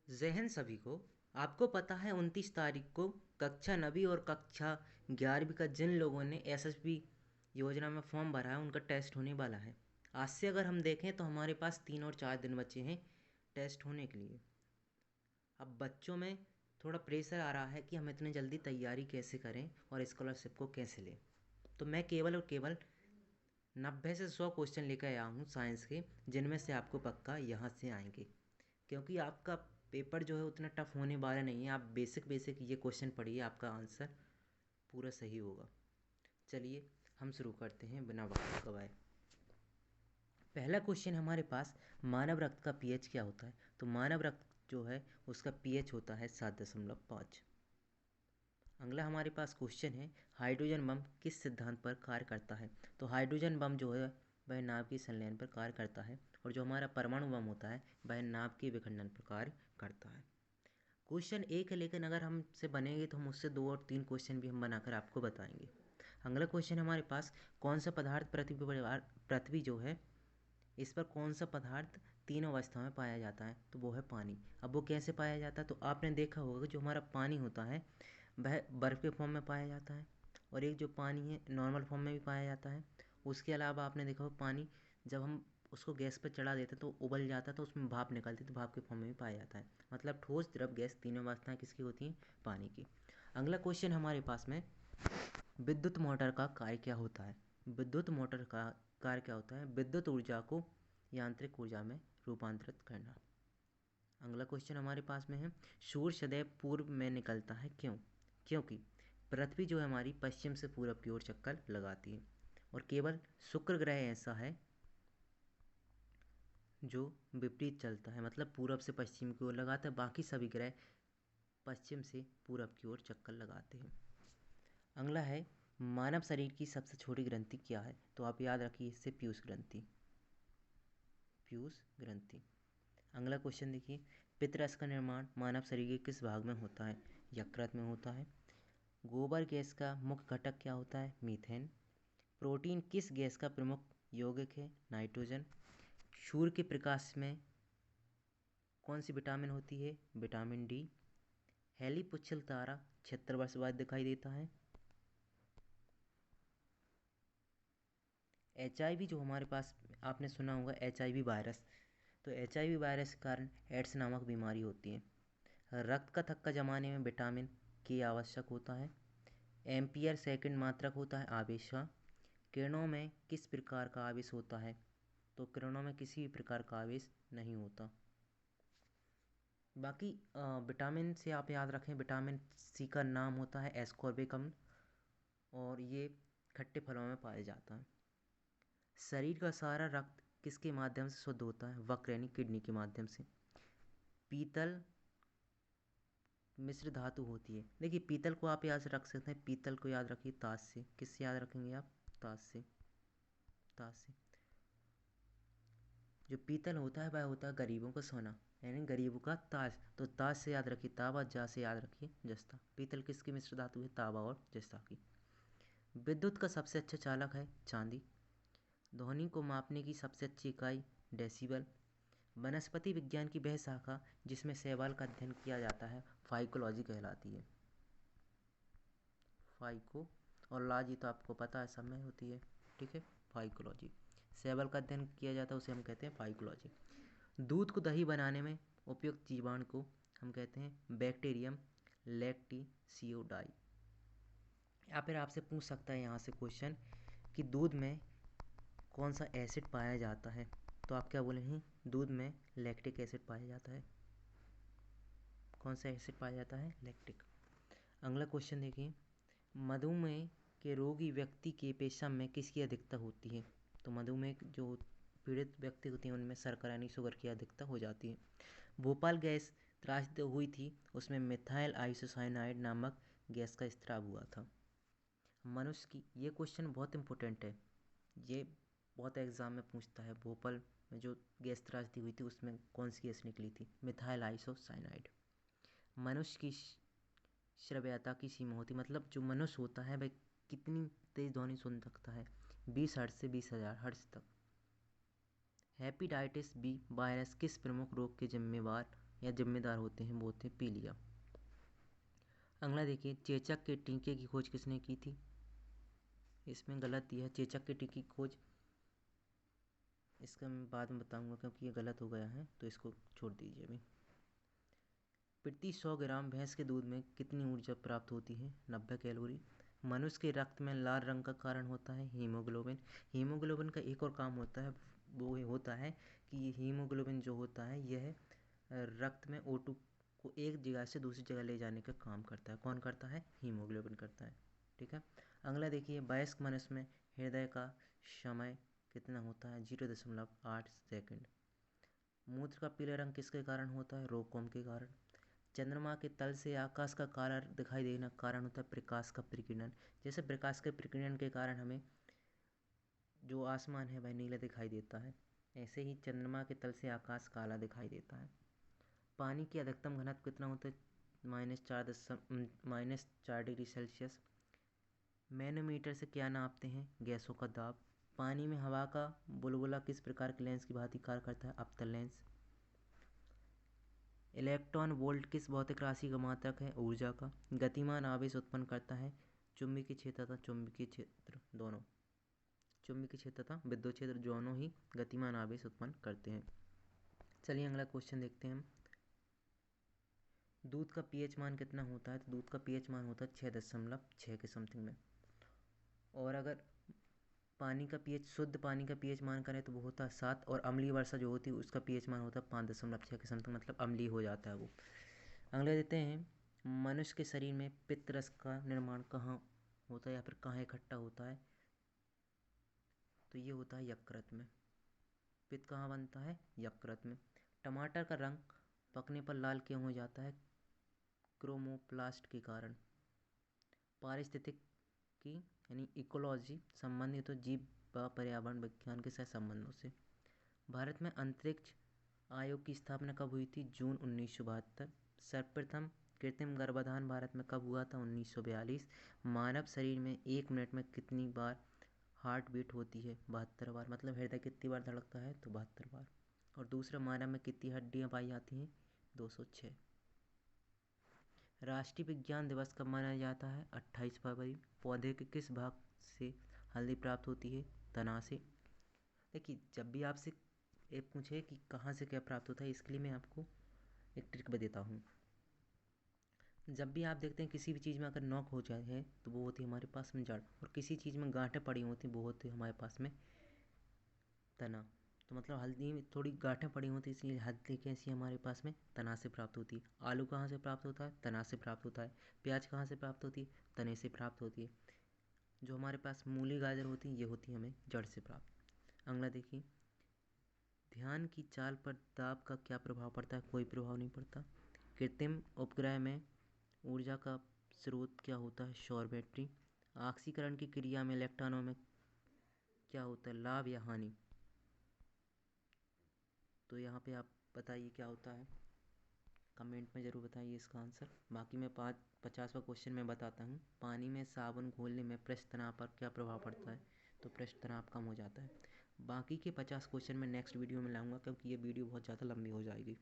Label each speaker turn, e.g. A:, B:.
A: जय हिंद सभी को। आपको पता है 29 तारीख को कक्षा 9वीं और कक्षा 11वीं का जिन लोगों ने एसएसबी योजना में फॉर्म भरा है उनका टेस्ट होने वाला है। आज से अगर हम देखें तो हमारे पास 3 और 4 दिन बचे हैं टेस्ट होने के लिए। अब बच्चों में थोड़ा प्रेशर आ रहा है कि हम इतनी जल्दी तैयारी कैसे करें और स्कॉलरशिप को कैसे लें। तो मैं केवल और केवल 90 से 100 क्वेश्चन लेकर आया हूँ साइंस के, जिनमें से आपको पक्का यहाँ से आएंगे, क्योंकि आपका पेपर जो है उतना टफ होने वाला नहीं है। आप बेसिक बेसिक ये क्वेश्चन पढ़िए, आपका आंसर पूरा सही होगा। चलिए हम शुरू करते हैं बिना वक्त गवाए। पहला क्वेश्चन हमारे पास, मानव रक्त का पीएच क्या होता है। तो मानव रक्त जो है उसका पीएच होता है 7.5। अगला हमारे पास क्वेश्चन है, हाइड्रोजन बम किस सिद्धांत पर कार्य करता है। तो हाइड्रोजन बम जो है वह नाव की संलयन पर कार्य करता है, और जो हमारा परमाणु बम होता है वह नाव के विखंडन पर कार्य करता है। क्वेश्चन एक है, लेकिन अगर हमसे बनेंगे तो हम उससे 2 और 3 क्वेश्चन भी हम बनाकर आपको बताएंगे। अगला क्वेश्चन हमारे पास, कौन सा पदार्थ पृथ्वी जो है इस पर कौन सा पदार्थ 3 अवस्था में पाया जाता है। तो वो है पानी। अब वो कैसे पाया जाता है, तो आपने देखा होगा कि जो हमारा पानी होता है वह बर्फ़ के फॉर्म में पाया जाता है, और एक जो पानी है नॉर्मल फॉर्म में भी पाया जाता है। उसके अलावा आपने देखा होगा पानी जब हम उसको गैस पर चढ़ा देते हैं तो उबल जाता है, तो उसमें भाप निकलती है, तो भाप के फॉर्म में भी पाया जाता है। मतलब ठोस द्रव गैस तीनों अवस्थाएं किसकी होती हैं, पानी की। अगला क्वेश्चन हमारे पास में, विद्युत मोटर का कार्य क्या होता है। विद्युत मोटर का कार्य क्या होता है, विद्युत ऊर्जा को यांत्रिक ऊर्जा में रूपांतरित करना। अगला क्वेश्चन हमारे पास में है, सूर्य सदैव पूर्व में निकलता है क्यों। क्योंकि पृथ्वी जो है हमारी पश्चिम से पूरब की ओर चक्कर लगाती है, और केवल शुक्र ग्रह ऐसा है जो विपरीत चलता है, मतलब पूरब से पश्चिम की ओर लगाता है। बाकी सभी ग्रह पश्चिम से पूरब की ओर चक्कर लगाते हैं। अगला है, मानव शरीर की सबसे छोटी ग्रंथि क्या है। तो आप याद रखिए इससे पीयूष ग्रंथि, पीयूष ग्रंथि। अगला क्वेश्चन देखिए, पित्तरस का निर्माण मानव शरीर के किस भाग में होता है। यकृत में होता है। गोबर गैस का मुख्य घटक क्या होता है, मीथेन। प्रोटीन किस गैस का प्रमुख यौगिक है, नाइट्रोजन। सूर्य के प्रकाश में कौन सी विटामिन होती है, विटामिन डी। हेली पुच्छल तारा 76 वर्ष बाद दिखाई देता है। एचआईवी जो हमारे पास, आपने सुना होगा एचआईवी वायरस, तो एचआईवी वायरस के कारण एड्स नामक बीमारी होती है। रक्त का थक्का जमाने में विटामिन के आवश्यक होता है। एम्पियर सेकंड मात्रक होता है आवेश का। किरणों में किस प्रकार का आवेश होता है। तो किरणों में किसी भी प्रकार का आवेश नहीं होता। बाकी विटामिन से आप याद रखें, विटामिन सी का नाम होता है एस्कॉर्बिक अम्ल, और ये खट्टे फलों में पाया जाता है। शरीर का सारा रक्त किसके माध्यम से शुद्ध होता है, वक्र यानी किडनी के माध्यम से। पीतल मिश्र धातु होती है। देखिए पीतल को आप याद रख सकते हैं, पीतल को याद रखिए ताश से। किससे याद रखेंगे आप, ताश से, ताश से। जो पीतल होता है वह होता है गरीबों का सोना, यानी गरीबों का ताज। तो ताज से याद रखिए तांबा, जा से याद रखिए जस्ता। पीतल किसकी मिश्र धातु है, तांबा और जस्ता की। विद्युत का सबसे अच्छा चालक है चांदी। ध्वनि को मापने की सबसे अच्छी इकाई डेसिबल। वनस्पति विज्ञान की वह शाखा जिसमें शैवाल का अध्ययन किया जाता है फाइकोलॉजी कहलाती है। फाइको और लॉजी तो आपको पता है सब में होती है, ठीक है। फाइकोलॉजी, शैवाल का अध्ययन किया जाता है उसे हम कहते हैं फाइकोलॉजी। दूध को दही बनाने में उपयुक्त जीवाणु को हम कहते हैं बैक्टीरियम लैक्टिसियोडाई। या फिर आपसे पूछ सकता है यहाँ से क्वेश्चन कि दूध में कौन सा एसिड पाया जाता है। तो आप क्या बोलेंगे, दूध में लैक्टिक एसिड पाया जाता है। कौन सा एसिड पाया जाता है, लैक्टिक। अगला क्वेश्चन देखिए, मधुमेह के रोगी व्यक्ति के पेशाब में किसकी अधिकता होती है। तो मधुमेह जो पीड़ित व्यक्ति होते हैं उनमें शर्करा यानी शुगर की अधिकता हो जाती है। भोपाल गैस त्रासदी हुई थी, उसमें मिथाइल आइसोसाइनाइड नामक गैस का स्त्राव हुआ था। मनुष्य की, ये क्वेश्चन बहुत इंपॉर्टेंट है, ये बहुत एग्जाम में पूछता है। भोपाल में जो गैस त्रासदी हुई थी उसमें कौन सी गैस निकली थी, मिथाइल आइसोसाइनाइड। मनुष्य की श्रव्यता की सीमा होती, मतलब जो मनुष्य होता है वह कितनी तेज ध्वनि सुन सकता है, 20 हर्ट्ज से 20,000 हर्ट्ज तक। हेपेटाइटिस बी वायरस किस प्रमुख रोग के जिम्मेवार या जिम्मेदार होते हैं वो होते हैं पीलिया। अगला देखिए, चेचक के टीके की खोज किसने की थी? इसमें गलत दिया है, चेचक के टीके की खोज, इसका मैं बाद में बताऊंगा क्योंकि ये गलत हो गया है, तो इसको छोड़ दीजिए अभी। प्रति 100 ग्राम भैंस के दूध में कितनी ऊर्जा प्राप्त होती है? 90 कैलोरी। मनुष्य के रक्त में लाल रंग का कारण होता है हीमोग्लोबिन। हीमोग्लोबिन का एक और काम होता है, वो ये होता है कि ये हीमोग्लोबिन जो होता है यह रक्त में O2 को एक जगह से दूसरी जगह ले जाने का काम करता है। कौन करता है? हीमोग्लोबिन करता है। ठीक है। अगला देखिए, वयस्क मनुष्य में हृदय का समय कितना होता है? 0.8 सेकंड। मूत्र का पीला रंग किसके कारण होता है? रोगकॉम के कारण। चंद्रमा के तल से आकाश का काला दिखाई देना कारण होता है प्रकाश का प्रकीर्णन। जैसे प्रकाश के प्रकीर्णन के कारण हमें जो आसमान है वह नीला दिखाई देता है, ऐसे ही चंद्रमा के तल से आकाश काला दिखाई देता है। पानी की अधिकतम घनत्व कितना होता है? -4 डिग्री सेल्सियस। मैनोमीटर से क्या नापते हैं? गैसों का दाब। पानी में हवा का बुलबुला किस प्रकार के लेंस की भांति कार्य करता है? अवतल लेंस। इलेक्ट्रॉन वोल्ट किस भौतिक राशि का मात्रक है? ऊर्जा का। गतिमान आवेश उत्पन्न करता है चुंबकीय क्षेत्र तथा चुंबकीय क्षेत्र दोनों, चुंबकीय क्षेत्र तथा विद्युत क्षेत्र दोनों ही गतिमान आवेश उत्पन्न करते हैं। चलिए अगला क्वेश्चन देखते हैं हम। दूध का पीएच मान कितना होता है? तो दूध का पीएच मान होता है 6.6 के समथिंग में। और अगर पानी का पीएच, शुद्ध पानी का पीएच मान करें तो वो होता है 7, और अम्लीय वर्षा जो होती है उसका पीएच मान होता है 5.6 के समथिंग, मतलब अम्लीय हो जाता है वो। अगले देते हैं, मनुष्य के शरीर में पित्त रस का निर्माण कहाँ होता है या फिर कहाँ इकट्ठा होता है? तो ये होता है यकृत में। पित्त कहाँ बनता है? यकृत में। टमाटर का रंग पकने पर लाल क्यों हो जाता है? क्रोमोप्लास्ट के कारण। पारिस्थितिकी यानी इकोलॉजी संबंधित हो जीव व पर्यावरण विज्ञान के साथ संबंधों से। भारत में अंतरिक्ष आयोग की स्थापना कब हुई थी? जून 1972। सर्वप्रथम कृत्रिम गर्भाधान भारत में कब हुआ था? 1942। मानव शरीर में 1 मिनट में कितनी बार हार्ट बीट होती है? 72 बार। मतलब हृदय कितनी बार धड़कता है? तो 72 बार। और दूसरा, मानव में कितनी हड्डियां पाई जाती हैं? 206। राष्ट्रीय विज्ञान दिवस कब मनाया जाता है? 28 फरवरी। पौधे के किस भाग से हल्दी प्राप्त होती है? तना से। देखिए, जब भी आपसे ये पूछे कि कहाँ से क्या प्राप्त होता है, इसके लिए मैं आपको एक ट्रिक बताता हूँ। जब भी आप देखते हैं किसी भी चीज़ में अगर नोक हो जाए है तो वो होती है हमारे पास में जड़, और किसी चीज़ में गांठें पड़ी होती हैं वो होती है हमारे पास में तना। तो मतलब हल्दी में थोड़ी गांठें पड़ी होती है, इसलिए हल्दी कैसी हमारे पास में तना से प्राप्त होती है। आलू कहाँ से प्राप्त होता है? तना से प्राप्त होता है। प्याज कहाँ से प्राप्त होती है? तने से प्राप्त होती है। जो हमारे पास मूली गाजर होती है ये होती है हमें जड़ से प्राप्त। अगला देखिए, ध्यान की चाल पर दाब का क्या प्रभाव पड़ता है? कोई प्रभाव नहीं पड़ता। कृत्रिम उपग्रह में ऊर्जा का स्रोत क्या होता है? सौर बैटरी। ऑक्सीकरण की क्रिया में इलेक्ट्रॉनों में क्या होता है? लाभ या हानि? तो यहाँ पे आप बताइए क्या होता है, कमेंट में ज़रूर बताइए इसका आंसर। बाकी मैं 50वां क्वेश्चन में बताता हूँ। पानी में साबुन घोलने में पृष्ठ तनाव पर क्या प्रभाव पड़ता है? तो पृष्ठ तनाव कम हो जाता है। बाकी के 50 क्वेश्चन मैं नेक्स्ट वीडियो में लाऊंगा क्योंकि ये वीडियो बहुत ज़्यादा लंबी हो जाएगी।